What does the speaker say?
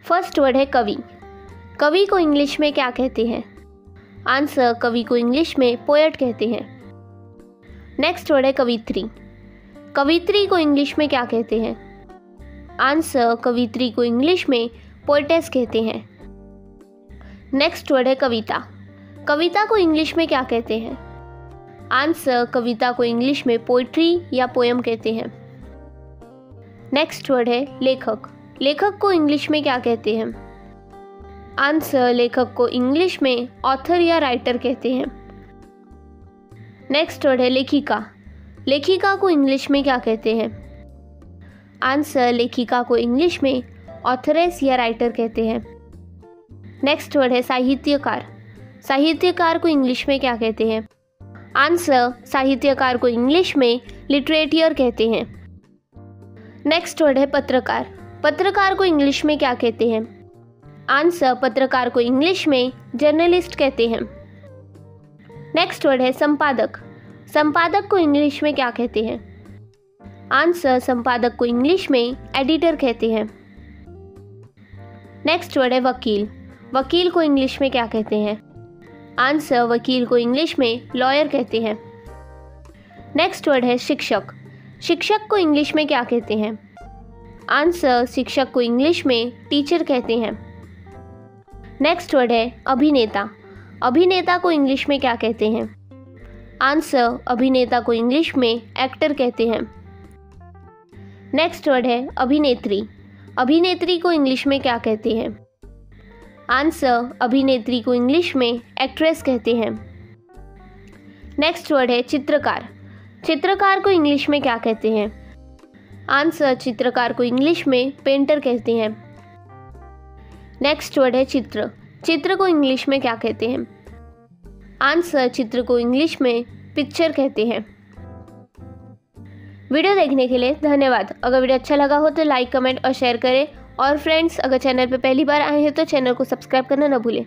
First word है कवि। कवि को इंग्लिश में क्या कहते हैं? आंसर, कवि को इंग्लिश में पोएट कहते हैं। नेक्स्ट वर्ड है कवित्री। कवित्री को इंग्लिश में क्या कहते हैं? आंसर, कवित्री को इंग्लिश में पोएटेस कहते हैं। नेक्स्ट वर्ड है कविता। कविता को इंग्लिश में क्या कहते हैं? आंसर, कविता को इंग्लिश में पोइट्री या पोएम कहते हैं। नेक्स्ट वर्ड है लेखक। लेखक को इंग्लिश में क्या कहते हैं? आंसर, लेखक को इंग्लिश में ऑथर या राइटर कहते हैं। नेक्स्ट वर्ड है लेखिका। लेखिका को इंग्लिश में क्या कहते हैं? आंसर, लेखिका को इंग्लिश में ऑथरेस या राइटर कहते हैं। नेक्स्ट वर्ड है साहित्यकार। साहित्यकार को इंग्लिश में क्या कहते हैं? आंसर, साहित्यकार को इंग्लिश में लिटरेटियर कहते हैं। नेक्स्ट वर्ड है पत्रकार। पत्रकार को इंग्लिश में क्या कहते हैं? आंसर, पत्रकार को इंग्लिश में जर्नलिस्ट कहते हैं। नेक्स्ट वर्ड है संपादक। संपादक को इंग्लिश में क्या कहते हैं? आंसर, संपादक को इंग्लिश में एडिटर कहते हैं। नेक्स्ट वर्ड है वकील। वकील को इंग्लिश में क्या कहते हैं? आंसर, वकील को इंग्लिश में लॉयर कहते हैं। नेक्स्ट वर्ड है शिक्षक। शिक्षक को इंग्लिश में क्या कहते हैं? आंसर, शिक्षक को इंग्लिश में टीचर कहते हैं। नेक्स्ट वर्ड है अभिनेता। अभिनेता को इंग्लिश में क्या कहते हैं? आंसर, अभिनेता को इंग्लिश में एक्टर कहते हैं। नेक्स्ट वर्ड है अभिनेत्री। अभिनेत्री को इंग्लिश में क्या कहते हैं? आंसर, अभिनेत्री को इंग्लिश में एक्ट्रेस कहते हैं। नेक्स्ट वर्ड है चित्रकार। चित्रकार को इंग्लिश में क्या कहते हैं? आंसर, चित्रकार को इंग्लिश में पेंटर कहते हैं। नेक्स्ट वर्ड है चित्र। चित्र को इंग्लिश में क्या कहते हैं? आंसर, चित्र को इंग्लिश में पिक्चर कहते हैं। वीडियो देखने के लिए धन्यवाद। अगर वीडियो अच्छा लगा हो तो लाइक, कमेंट और शेयर करें। और फ्रेंड्स, अगर चैनल पर पहली बार आए हैं तो चैनल को सब्सक्राइब करना न भूलें।